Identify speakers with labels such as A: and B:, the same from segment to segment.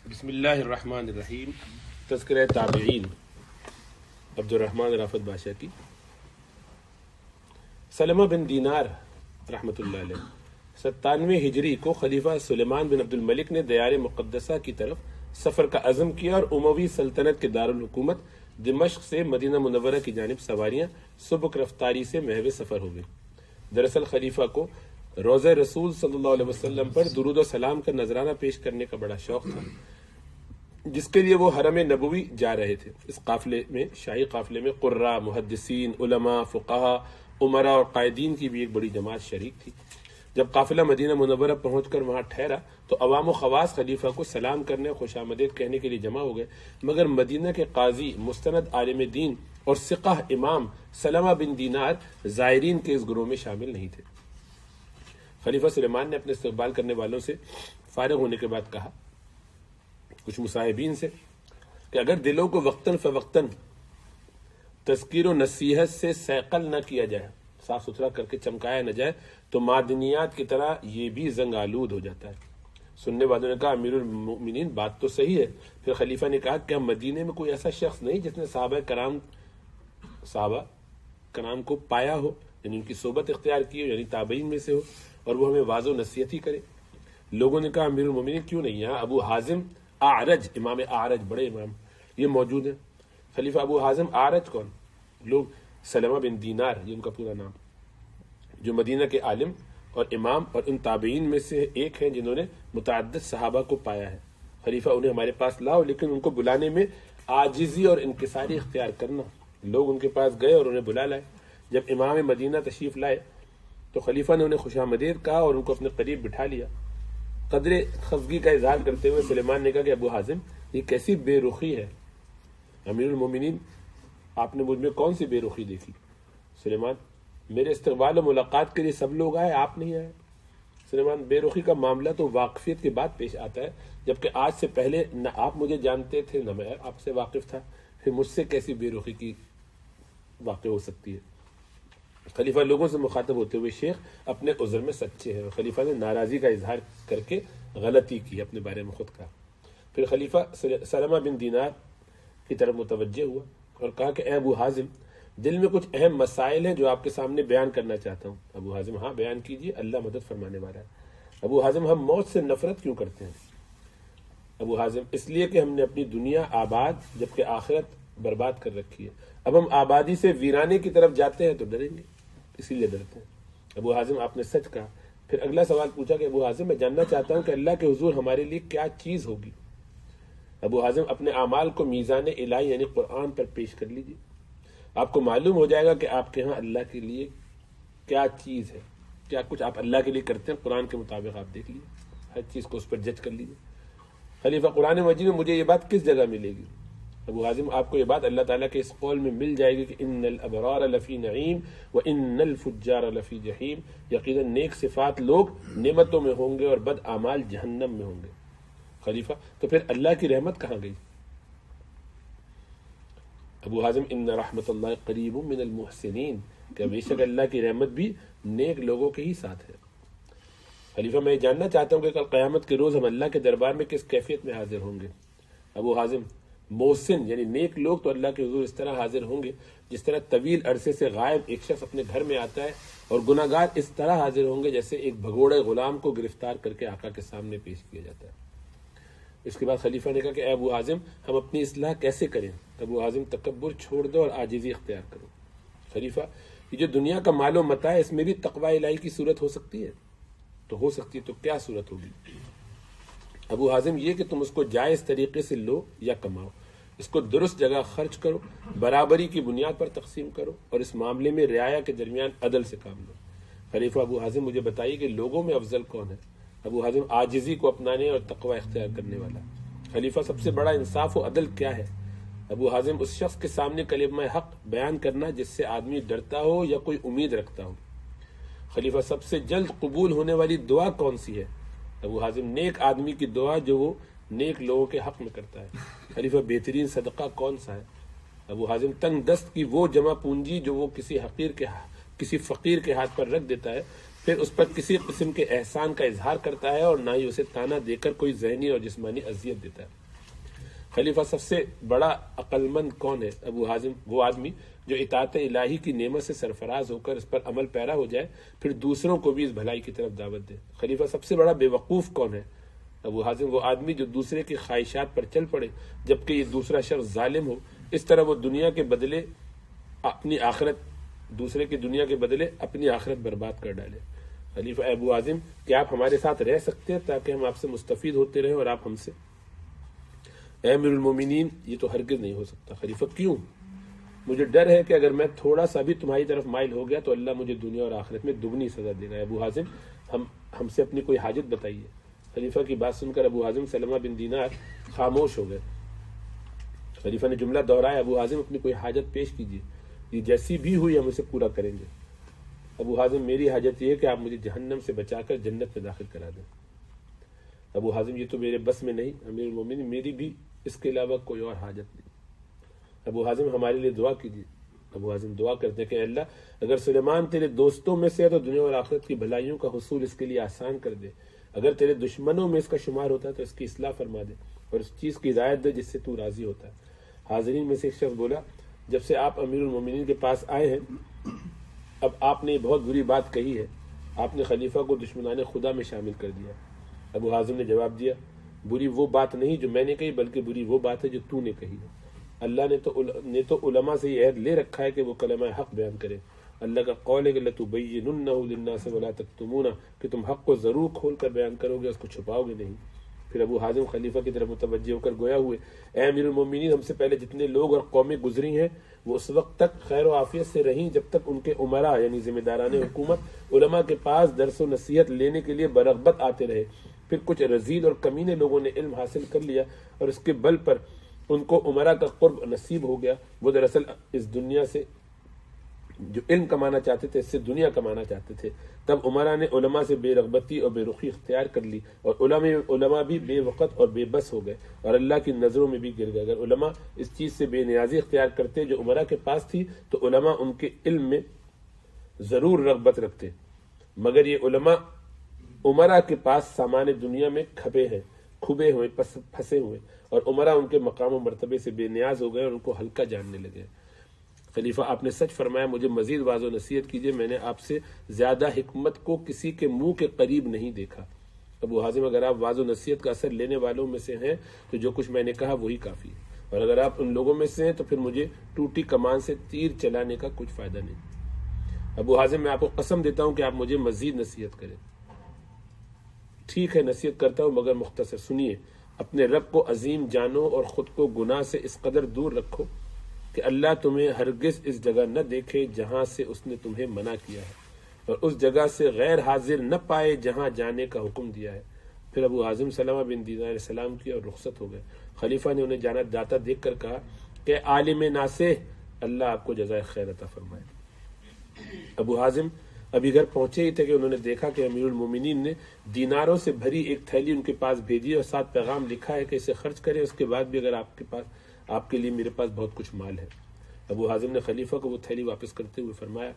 A: بسم اللہ الرحمن الرحیم. تذکرہ تابعین عبد الرحمن رافت بادشاہ کی. سلمہ بن دینار رحمۃ اللہ علیہ 97 ہجری کو خلیفہ سلیمان بن عبد الملک نے دیار مقدسہ کی طرف سفر کا عزم کیا اور اموی سلطنت کے دارالحکومت دمشق سے مدینہ منورہ کی جانب سواریاں سبک رفتاری سے محو سفر ہو گئی. دراصل خلیفہ کو روضہ رسول صلی اللہ علیہ وسلم پر درود و سلام کا نذرانہ پیش کرنے کا بڑا شوق تھا، جس کے لیے وہ حرم نبوی جا رہے تھے. اس قافلے میں شاہی قافلے میں قراء، محدثین، علماء، فقہاء، امراء اور قائدین کی بھی ایک بڑی جماعت شریک تھی. جب قافلہ مدینہ منورہ پہنچ کر وہاں ٹھہرا تو عوام و خواص خلیفہ کو سلام کرنے اور خوش آمدید کہنے کے لیے جمع ہو گئے، مگر مدینہ کے قاضی، مستند عالم دین اور ثقہ امام سلمہ بن دینار زائرین کے اس گروہ میں شامل نہیں تھے. خلیفہ سلیمان نے اپنے استقبال کرنے والوں سے فارغ ہونے کے بعد کہا، کچھ مصاحبین سے، کہ اگر دلوں کو وقتاً فوقتاً تذکیر و نصیحت سے سیقل نہ کیا جائے، صاف ستھرا کر کے چمکایا نہ جائے، تو معدنیات کی طرح یہ بھی زنگ آلود ہو جاتا ہے. سننے والوں نے کہا، امیر المؤمنین بات تو صحیح ہے. پھر خلیفہ نے کہا، کیا مدینے میں کوئی ایسا شخص نہیں جس نے صحابہ کرام کو پایا ہو، یعنی ان کی صحبت اختیار کی ہو، یعنی تابعین میں سے ہو، اور وہ ہمیں واضح و نصیحت ہی کرے؟ لوگوں نے کہا، امیر المؤمنین کیوں نہیں، یہاں ابو حازم اعرج، امام اعرج، بڑے امام، یہ موجود ہیں. خلیفہ ابو حازم اعرج کون؟ لوگ سلمہ بن دینار، یہ ان کا پورا نام، جو مدینہ کے عالم اور امام اور ان تابعین میں سے ایک ہیں جنہوں نے متعدد صحابہ کو پایا ہے. خلیفہ انہیں ہمارے پاس لاؤ، لیکن ان کو بلانے میں عاجزی اور انکساری اختیار کرنا. لوگ ان کے پاس گئے اور انہیں بلا لائے. جب امام مدینہ تشریف لائے تو خلیفہ نے انہیں خوش آمدید کہا اور ان کو اپنے قریب بٹھا لیا. قدر خفگی کا اظہار کرتے ہوئے سلیمان نے کہا کہ ابو حازم، یہ کیسی بے رخی ہے؟ امیر المومنین، آپ نے مجھ میں کون سی بے رخی دیکھی؟ سلیمان، میرے استقبال و ملاقات کے لیے سب لوگ آئے، آپ نہیں آئے. سلیمان، بے رخی کا معاملہ تو واقفیت کے بعد پیش آتا ہے، جبکہ آج سے پہلے نہ آپ مجھے جانتے تھے نہ میں آپ سے واقف تھا، پھر مجھ سے کیسی بے رخی کی واقع ہو سکتی ہے؟ خلیفہ لوگوں سے مخاطب ہوتے ہوئے، شیخ اپنے عذر میں سچے ہیں. خلیفہ نے ناراضی کا اظہار کر کے غلطی کی، اپنے بارے میں خود کہا. پھر خلیفہ سلمہ بن دینار کی طرف متوجہ ہوا اور کہا کہ اے ابو حازم، دل میں کچھ اہم مسائل ہیں جو آپ کے سامنے بیان کرنا چاہتا ہوں. ابو حازم، ہاں بیان کیجیے، اللہ مدد فرمانے والا ہے. ابو حازم، ہم موت سے نفرت کیوں کرتے ہیں؟ ابو حازم، اس لیے کہ ہم نے اپنی دنیا آباد جبکہ آخرت برباد کر رکھی ہے. اب ہم آبادی سے ویرانے کی طرف جاتے ہیں تو ڈریں گے، اسی لیے ڈرتے ہیں. ابو حازم، آپ نے سچ کہا. پھر اگلا سوال پوچھا کہ ابو حازم، میں جاننا چاہتا ہوں کہ اللہ کے حضور ہمارے لیے کیا چیز ہوگی؟ ابو حازم، اپنے اعمال کو میزان الہی یعنی قرآن پر پیش کر لیجیے، آپ کو معلوم ہو جائے گا کہ آپ کے ہاں اللہ کے لیے کیا چیز ہے. کیا کچھ آپ اللہ کے لیے کرتے ہیں، قرآن کے مطابق آپ دیکھ لیجیے، ہر چیز کو اس پر جج کر لیجیے. خلیفہ، قرآن مجید میں مجھے یہ بات کس جگہ ملے گی؟ ابو حازم، آپ کو یہ بات اللہ تعالیٰ کے اس قول میں مل جائے گی کہ ان الابرار لفی نعیم و ان الفجار لفی جحیم، یقیناً نیک صفات لوگ نعمتوں میں ہوں گے اور بد اعمال جہنم میں ہوں گے. خلیفہ، تو پھر اللہ کی رحمت کہاں گئی؟ ابو حازم، ان رحمت اللہ قریب من المحسنین، کہ بے شک اللہ کی رحمت بھی نیک لوگوں کے ہی ساتھ ہے. خلیفہ، میں یہ جاننا چاہتا ہوں کہ کل قیامت کے روز ہم اللہ کے دربار میں کس کیفیت میں حاضر ہوں گے؟ ابو حازم، محسن یعنی نیک لوگ تو اللہ کے حضور اس طرح حاضر ہوں گے جس طرح طویل عرصے سے غائب ایک شخص اپنے گھر میں آتا ہے، اور گناہ گار اس طرح حاضر ہوں گے جیسے ایک بھگوڑے غلام کو گرفتار کر کے آقا کے سامنے پیش کیا جاتا ہے. اس کے بعد خلیفہ نے کہا کہ اے ابو حازم، ہم اپنی اصلاح کیسے کریں؟ ابو حازم، تکبر چھوڑ دو اور عاجزی اختیار کرو. خلیفہ، یہ جو دنیا کا مال و متاع ہے، اس میں بھی تقوی الہی کی صورت ہو سکتی ہے؟ تو ہو سکتی ہے، تو کیا صورت ہوگی؟ ابو حازم، یہ کہ تم اس کو جائز طریقے سے لو یا کماؤ، اس کو درست جگہ خرچ کرو، برابری کی بنیاد پر تقسیم کرو، اور اس معاملے میں رعایا کے درمیان عدل سے کام لو. خلیفہ ابو حازم، مجھے بتائیے کہ لوگوں میں افضل کون ہے؟ ابو حازم، عاجزی کو اپنانے اور تقوی اختیار کرنے والا. خلیفہ، سب سے بڑا انصاف و عدل کیا ہے؟ ابو حازم، اس شخص کے سامنے کلمہ حق بیان کرنا جس سے آدمی ڈرتا ہو یا کوئی امید رکھتا ہو. خلیفہ، سب سے جلد قبول ہونے والی دعا کون سی ہے؟ ابو حازم، نیک آدمی کی دعا جو وہ نیک لوگوں کے حق میں کرتا ہے. خلیفہ، بہترین صدقہ کون سا ہے؟ ابو حازم، تنگ دست کی وہ جمع پونجی جو وہ کسی فقیر کے ہاتھ پر رکھ دیتا ہے پھر اس پر کسی قسم کے احسان کا اظہار کرتا ہے اور نہ ہی اسے تانا دے کر کوئی ذہنی اور جسمانی اذیت دیتا ہے۔ خلیفہ سب سے بڑا عقل مند کون ہے؟ ابو حازم، وہ آدمی جو اطاعت الہی کی نعمت سے سرفراز ہو کر اس پر عمل پیرا ہو جائے، پھر دوسروں کو بھی اس بھلائی کی طرف دعوت دے۔ خلیفہ سب سے بڑا بے وقوف کون ہے؟ ابو حازم، وہ آدمی جو دوسرے کی خواہشات پر چل پڑے جبکہ یہ دوسرا شخص ظالم ہو، اس طرح وہ دنیا کے بدلے اپنی آخرت، دوسرے کی دنیا کے بدلے اپنی آخرت برباد کر ڈالے۔ خلیفہ ابو حازم، کیا آپ ہمارے ساتھ رہ سکتے ہیں تاکہ ہم آپ سے مستفید ہوتے رہیں اور آپ ہم سے؟ اے امیر المومنین، یہ تو ہرگز نہیں ہو سکتا۔ خلیفہ، کیوں؟ مجھے ڈر ہے کہ اگر میں تھوڑا سا بھی تمہاری طرف مائل ہو گیا تو اللہ مجھے دنیا اور آخرت میں دگنی سزا دے گا۔ ابو حازم، ہم سے اپنی کوئی حاجت بتائیے۔ خلیفہ کی بات سن کر ابو حازم سلمہ بن دینار خاموش ہو گئے۔ خلیفہ نے جملہ دہرایا، ابو حازم اپنی کوئی حاجت پیش کیجیے، یہ جیسی بھی ہوئی ہم اسے پورا کریں گے۔ ابو حازم، میری حاجت یہ ہے کہ آپ مجھے جہنم سے بچا کر جنت میں داخل کرا دیں۔ ابو حازم، یہ تو میرے بس میں نہیں امیر المومنین، میری بھی اس کے علاوہ کوئی اور حاجت نہیں۔ ابو حازم، ہمارے لیے دعا کیجیے۔ ابو حازم دعا کرتے کہ اللہ، اگر سلیمان تیرے دوستوں میں سے ہے تو دنیا اور آخرت کی بھلائیوں کا حصول اس کے لیے آسان کر دے، اگر تیرے دشمنوں میں اس کا شمار ہوتا ہے تو اس کی اصلاح فرما دے اور اس چیز کی ہدایت دے جس سے تو راضی ہوتا ہے۔ حاضرین میں سے ایک شخص بولا، جب سے آپ امیر المومنین کے پاس آئے ہیں اب آپ نے بہت بری بات کہی ہے، آپ نے خلیفہ کو دشمنان خدا میں شامل کر دیا۔ ابو حازم نے جواب دیا، بری وہ بات نہیں جو میں نے کہی، بلکہ بری وہ بات ہے جو تو نے کہی ہے۔ اللہ نے تو علماء سے یہ عہد لے رکھا ہے کہ وہ کلمہ حق بیان کرے۔ اللہ کا قول ہے کہ لَتُبَيِّنُنَّهُ لِلنَّاسِ وَلَا تَكْتُمُونَ، کہ تم حق کو ضرور کھول کر بیان کرو گے، اس کو چھپاؤ گے نہیں۔ پھر ابو حازم خلیفہ کی طرف متوجہ ہو کر گویا ہوئے، اے امیر المومنین، ہم سے پہلے جتنے لوگ اور قومیں گزری ہیں وہ اس وقت تک خیر و عافیت سے رہیں جب تک ان کے عمراء یعنی ذمہ داران حکومت علماء کے پاس درس و نصیحت لینے کے لیے برغبت آتے رہے۔ پھر کچھ رذیل اور کمینے لوگوں نے علم حاصل کر لیا اور اس کے بل پر ان کو عمرہ کا قرب نصیب ہو گیا۔ وہ دراصل اس دنیا سے جو علم کمانا چاہتے تھے، اس سے دنیا کمانا چاہتے تھے۔ تب عمرہ نے علماء سے بے رغبتی اور بے رخی اختیار کر لی اور علماء بھی بے وقت اور بے بس ہو گئے اور اللہ کی نظروں میں بھی گر گئے۔ اگر علماء اس چیز سے بے نیازی اختیار کرتے جو عمرہ کے پاس تھی تو علماء ان کے علم میں ضرور رغبت رکھتے، مگر یہ علماء عمرہ کے پاس سامان دنیا میں کھبے ہوئے پھنسے ہوئے اور عمرہ ان کے مقام و مرتبے سے بے نیاز ہو گئے اور ان کو ہلکا جاننے لگے۔ خلیفہ، آپ نے سچ فرمایا، مجھے مزید واضح و نصیحت کیجیے، میں نے آپ سے زیادہ حکمت کو کسی کے منہ کے قریب نہیں دیکھا۔ ابو حازم، اگر آپ واضح و نصیحت کا اثر لینے والوں میں سے ہیں تو جو کچھ میں نے کہا وہی کافی ہے، اور اگر آپ ان لوگوں میں سے ہیں تو پھر مجھے ٹوٹی کمان سے تیر چلانے کا کچھ فائدہ نہیں۔ ابو حازم، میں آپ کو قسم دیتا ہوں کہ آپ مجھے مزید نصیحت کریں۔ ٹھیک ہے، نصیحت کرتا ہوں، مگر مختصر سنیے۔ اپنے رب کو عظیم جانو اور خود کو گناہ سے اس قدر دور رکھو کہ اللہ تمہیں ہرگز اس جگہ نہ دیکھے جہاں سے اس نے تمہیں منع کیا ہے، اور اس جگہ سے غیر حاضر نہ پائے جہاں جانے کا حکم دیا ہے۔ پھر ابو حازم سلمہ بن دینار سلام کیا اور رخصت ہو گئے۔ خلیفہ نے انہیں جانا جاتا دیکھ کر کہا کہ عالم ناصح، اللہ آپ کو جزائے خیر عطا فرمائے۔ ابو حازم ابھی گھر پہنچے ہی تھے کہ انہوں نے دیکھا کہ امیر المومنین نے دیناروں سے بھری ایک تھیلی ان کے پاس بھیجی اور ساتھ پیغام لکھا ہے کہ اسے خرچ کریں، اس کے بعد بھی اگر آپ کے لیے میرے پاس بہت کچھ مال ہے۔ ابو حازم نے خلیفہ کو وہ تھیلی واپس کرتے ہوئے فرمایا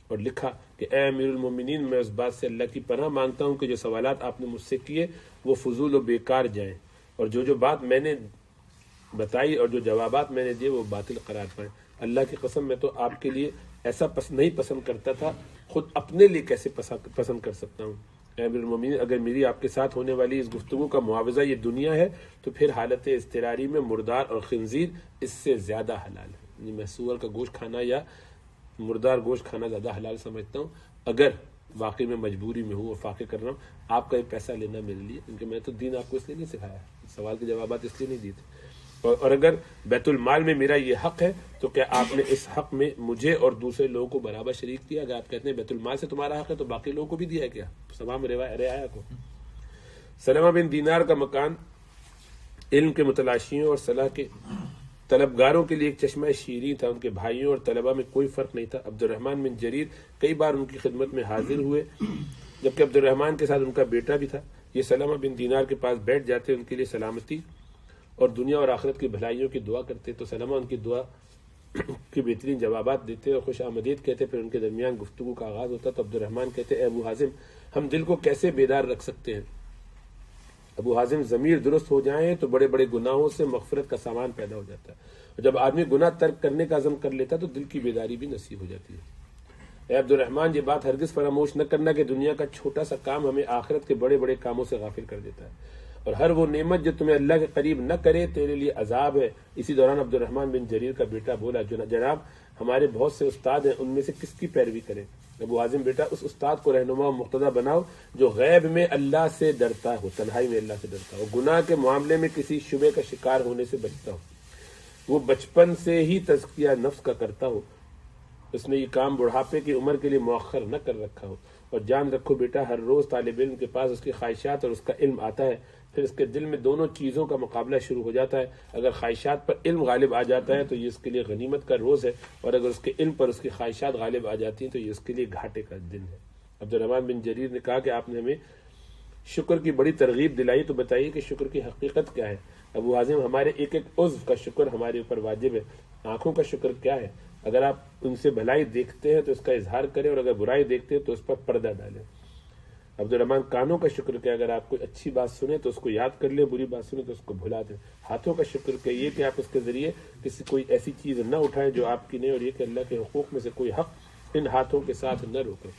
A: اور لکھا کہ اے امیر المومنین، میں اس بات سے اللہ کی پناہ مانگتا ہوں کہ جو سوالات آپ نے مجھ سے کیے وہ فضول و بیکار جائیں، اور جو بات میں نے بتائی اور جو جوابات میں نے دیے وہ باطل قرار پائیں۔ اللہ کی قسم، میں تو آپ کے لیے ایسا نہیں پسند کرتا تھا، خود اپنے لیے کیسے پسند کر سکتا ہوں۔ اے امیر المومنین، اگر میری آپ کے ساتھ ہونے والی اس گفتگو کا معاوضہ یہ دنیا ہے تو پھر حالت اضطراری میں مردار اور خنزیر اس سے زیادہ حلال ہے۔ یعنی میں سور کا گوشت کھانا یا مردار گوشت کھانا زیادہ حلال سمجھتا ہوں اگر واقعی میں مجبوری میں ہوں اور فاقے کر رہا ہوں۔ آپ کا یہ پیسہ لینا میرے لیے، کیونکہ میں تو دین آپ کو اس لیے نہیں سکھایا، سوال کے جوابات اس لیے نہیں دیے تھے، اور اگر بیت المال میں میرا یہ حق ہے تو کیا آپ نے اس حق میں مجھے اور دوسرے لوگوں کو برابر شریک کیا؟ اگر آپ کہتے ہیں بیت المال سے تمہارا حق ہے تو باقی لوگوں کو بھی دیا ہے کیا؟ تمام رعایا کو۔ سلمہ بن دینار کا مکان علم کے متلاشیوں اور صلاح کے طلبگاروں کے لیے ایک چشمہ شیریں تھا۔ ان کے بھائیوں اور طلبہ میں کوئی فرق نہیں تھا۔ عبد الرحمن بن جریر کئی بار ان کی خدمت میں حاضر ہوئے، جبکہ عبد الرحمن کے ساتھ ان کا بیٹا بھی تھا۔ یہ سلمہ بن دینار کے پاس بیٹھ جاتے، ان کے لیے سلامتی اور دنیا اور آخرت کی بھلائیوں کی دعا کرتے، تو سلمہ ان کی دعا کے بہترین جوابات دیتے اور خوش آمدید کہتے، پھر ان کے درمیان گفتگو کا آغاز ہوتا تو عبد الرحمن کہتے، اے ابو حازم ہم دل کو کیسے بیدار رکھ سکتے ہیں؟ ابو حازم ضمیر درست ہو جائیں تو بڑے بڑے گناہوں سے مغفرت کا سامان پیدا ہو جاتا ہے، اور جب آدمی گناہ ترک کرنے کا عزم کر لیتا تو دل کی بیداری بھی نصیب ہو جاتی ہے۔ اے عبد الرحمن یہ بات ہرگز فراموش نہ کرنا کہ دنیا کا چھوٹا سا کام ہمیں آخرت کے بڑے بڑے کاموں سے غافل کر دیتا ہے، اور ہر وہ نعمت جو تمہیں اللہ کے قریب نہ کرے تیرے لیے عذاب ہے۔ اسی دوران عبد الرحمن بن جریر کا بیٹا بولا، جناب ہمارے بہت سے استاد ہیں، ان میں سے کس کی پیروی کریں؟ ابو حازم بیٹا اس استاد کو رہنما و مقتدی بناؤ جو غیب میں اللہ سے ڈرتا ہو، تنہائی میں اللہ سے ڈرتا ہو، گناہ کے معاملے میں کسی شبے کا شکار ہونے سے بچتا ہو، وہ بچپن سے ہی تزکیہ نفس کا کرتا ہو، اس نے یہ کام بڑھاپے کی عمر کے لیے مؤخر نہ کر رکھا ہو۔ اور جان رکھو بیٹا ہر روز طالب علم کے پاس اس کی خواہشات اور اس کا علم آتا ہے، پھر اس کے دل میں دونوں چیزوں کا مقابلہ شروع ہو جاتا ہے۔ اگر خواہشات پر علم غالب آ جاتا ہے تو یہ اس کے لیے غنیمت کا روز ہے، اور اگر اس کے علم پر اس کی خواہشات غالب آ جاتی ہیں تو یہ اس کے لیے گھاٹے کا دن ہے۔ عبد الرحمن بن جریر نے کہا کہ آپ نے ہمیں شکر کی بڑی ترغیب دلائی، تو بتائیے کہ شکر کی حقیقت کیا ہے؟ ابو حازم ہمارے ایک ایک عضو کا شکر ہمارے اوپر واجب ہے۔ آنکھوں کا شکر کیا ہے؟ اگر آپ ان سے بھلائی دیکھتے ہیں تو اس کا اظہار کریں، اور اگر برائی دیکھتے ہیں تو اس پر پردہ ڈالیں۔ عبد الرحمن کانوں کا شکر کیا؟ اگر آپ کوئی اچھی بات سنیں تو اس کو یاد کر لیں، بری بات سنیں تو اس کو بھلا دیں۔ ہاتھوں کا شکر کیا؟ یہ کہ آپ اس کے ذریعے کسی کوئی ایسی چیز نہ اٹھائیں جو آپ کی نہیں، اور یہ کہ اللہ کے حقوق میں سے کوئی حق ان ہاتھوں کے ساتھ نہ روکیں۔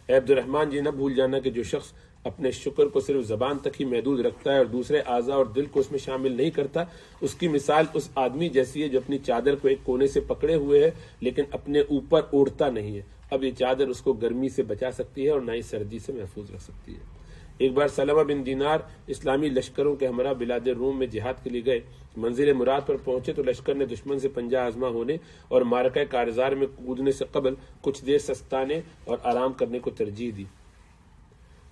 A: اے عبد الرحمن یہ نہ بھول جانا کہ جو شخص اپنے شکر کو صرف زبان تک ہی محدود رکھتا ہے اور دوسرے اعضاء اور دل کو اس میں شامل نہیں کرتا، اس کی مثال اس آدمی جیسی ہے جو اپنی چادر کو ایک کونے سے پکڑے ہوئے ہے لیکن اپنے اوپر اوڑھتا نہیں ہے۔ اب یہ چادر اس کو گرمی سے بچا سکتی ہے اور نہ ہی سردی سے محفوظ رکھ سکتی ہے۔ ایک بار سلمہ بن دینار اسلامی لشکروں کے ہمراہ بلاد روم میں جہاد کے لیے گئے، منزل مراد پر پہنچے تو لشکر نے دشمن سے پنجہ آزما ہونے اور معرکہ کارزار میں کودنے سے قبل کچھ دیر سستانے اور آرام کرنے کو ترجیح دی۔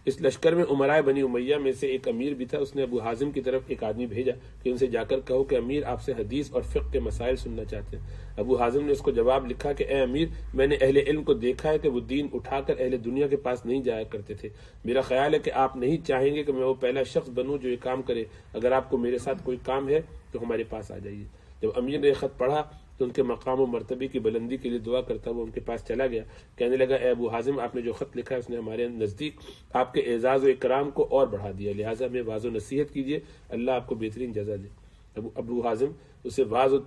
A: اس لشکر میں امراء بنی امیہ میں سے ایک امیر بھی تھا۔ اس نے ابو حازم کی طرف ایک آدمی بھیجا کہ ان سے جا کر کہو کہ امیر آپ سے حدیث اور فقہ کے مسائل سننا چاہتے ہیں۔ ابو حازم نے اس کو جواب لکھا کہ اے امیر، میں نے اہل علم کو دیکھا ہے کہ وہ دین اٹھا کر اہل دنیا کے پاس نہیں جایا کرتے تھے۔ میرا خیال ہے کہ آپ نہیں چاہیں گے کہ میں وہ پہلا شخص بنوں جو یہ کام کرے۔ اگر آپ کو میرے ساتھ کوئی کام ہے تو ہمارے پاس آ جائیے۔ جب امیر نے خط پڑھا تو ان کے مقام و مرتبے کی بلندی کے لیے دعا کرتا وہ ان کے پاس چلا گیا، کہنے لگا اے ابو حازم آپ نے جو خط لکھا ہے اس نے ہمارے نزدیک آپ کے اعزاز و اکرام کو اور بڑھا دیا، لہٰذا ہمیں واعظ و نصیحت کیجیے، اللہ آپ کو بہترین جزا دے۔ ابو حازم اسے واعظ و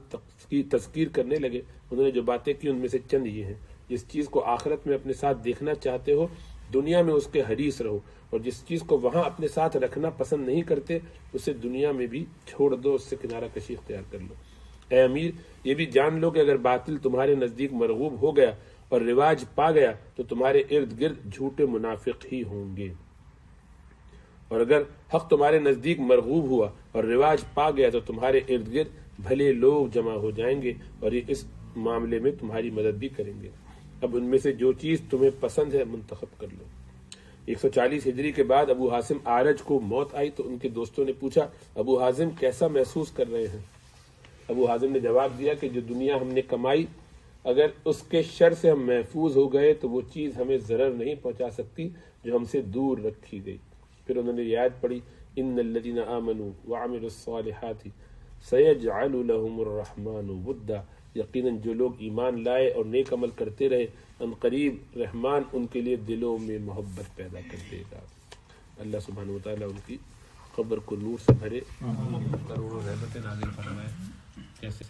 A: تذکیر کرنے لگے۔ انہوں نے جو باتیں کی ان میں سے چند یہ ہیں: جس چیز کو آخرت میں اپنے ساتھ دیکھنا چاہتے ہو دنیا میں اس کے حریص رہو، اور جس چیز کو وہاں اپنے ساتھ رکھنا پسند نہیں کرتے اسے دنیا میں بھی چھوڑ دو، اس سے کنارہ کشی اختیار کر لو۔ اے امیر یہ بھی جان لو کہ اگر باطل تمہارے نزدیک مرغوب ہو گیا اور رواج پا گیا تو تمہارے ارد گرد جھوٹے منافق ہی ہوں گے، اور اگر حق تمہارے نزدیک مرغوب ہوا اور رواج پا گیا تو تمہارے ارد گرد بھلے لوگ جمع ہو جائیں گے اور یہ اس معاملے میں تمہاری مدد بھی کریں گے۔ اب ان میں سے جو چیز تمہیں پسند ہے منتخب کر لو۔ 140 ہجری کے بعد ابو حازم اعرج کو موت آئی تو ان کے دوستوں نے پوچھا ابو حازم کیسا محسوس کر رہے ہیں؟ ابو حازم نے جواب دیا کہ جو دنیا ہم نے کمائی اگر اس کے شر سے ہم محفوظ ہو گئے تو وہ چیز ہمیں ضرر نہیں پہنچا سکتی جو ہم سے دور رکھی گئی۔ پھر انہوں نے یہ آیت پڑھی ان الذین آمنوا وعملوا الصالحات سیجعل لهم الرحمن ودا، یقیناً جو لوگ ایمان لائے اور نیک عمل کرتے رہے ان قریب رحمان ان کے لیے دلوں میں محبت پیدا کر دے گا۔ اللہ سبحانہ وتعالیٰ ان کی قبر کو نور سے بھرے، کروڑوں رحمتیں نازل فرمائے۔ جیسے